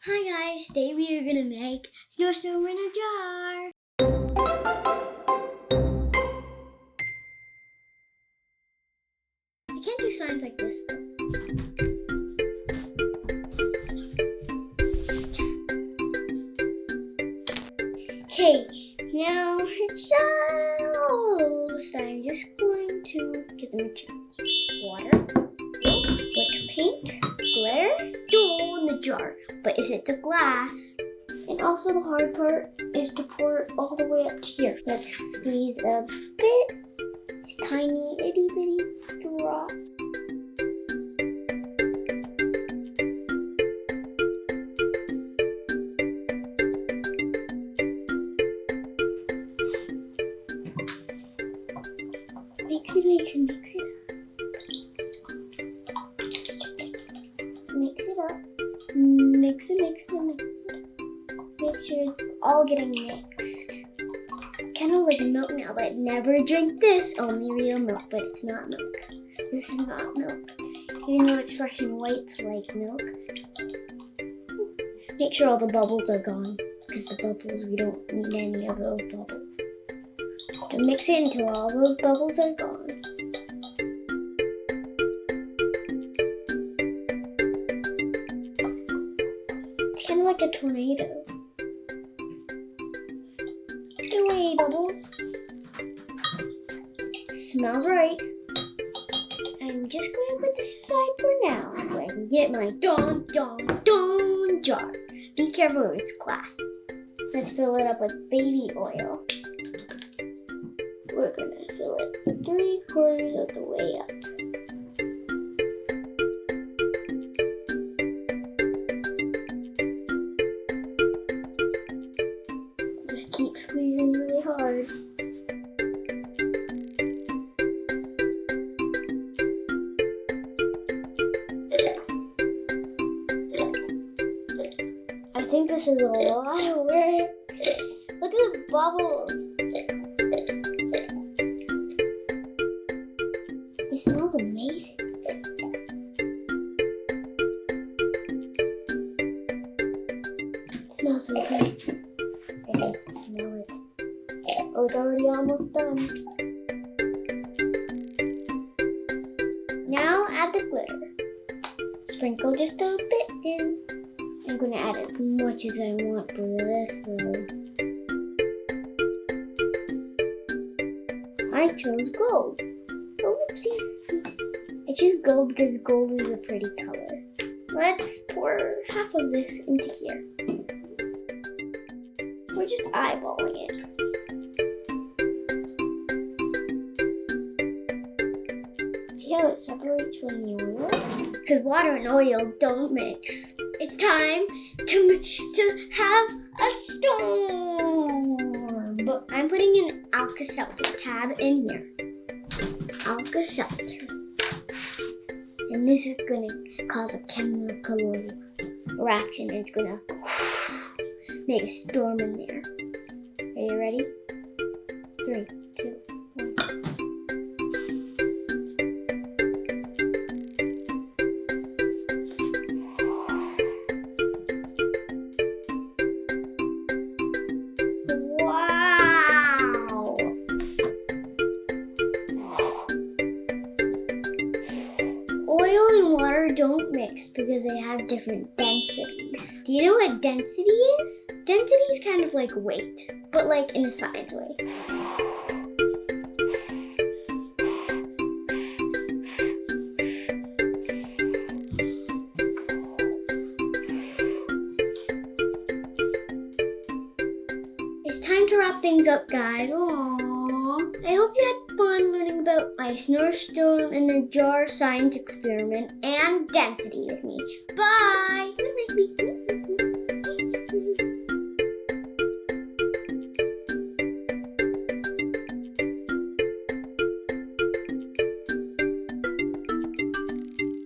Hi guys, today we are gonna make Snowstorm in a jar. I can't do signs like this though. Okay, now it's so I'm just going to get the materials. Water, like paint, glitter, dough in the jar. But is it the glass? And also the hard part is to pour it all the way up to here. Let's squeeze a bit. This tiny itty bitty drop. Mix it up. Mix it. Make sure it's all getting mixed. Kind of like milk now, but never drink this. Only real milk, but it's not milk. This is not milk. Even though it's fresh and white, it's like milk. Make sure all the bubbles are gone, because the bubbles, we don't need any of those bubbles. So mix it until all those bubbles are gone. It's kind of like a tornado. Get away, bubbles. Smells right. I'm just going to put this aside for now so I can get my don jar. Be careful, it's glass. Let's fill it up with baby oil. We're going to fill it 3/4 of the way up. Just keep squeezing really hard. I think this is a lot of work. Look at the bubbles. It smells amazing. It smells so good. I can smell it. Oh, it's already almost done. Now add the glitter. Sprinkle just a bit in. I'm going to add as much as I want for this though. I chose gold. Oh, whoopsies. I choose gold because gold is a pretty color. Let's pour half of this into here. We're just eyeballing it. See how it separates from the oil? Because water and oil don't mix. It's time to have a storm. But I'm putting an Alka-Seltzer tab in here. Alka-Seltzer. And this is going to cause a chemical reaction. It's going to make a storm in there. Are you ready? 3, 2, 1. Wow! Oil and water don't mix because they have different densities. Do you know what density is? Density is kind of like weight, but like in a science way. It's time to wrap things up, guys. Aww. I hope you had fun learning about my Snowstorm in a jar science experiment and density with me. Bye!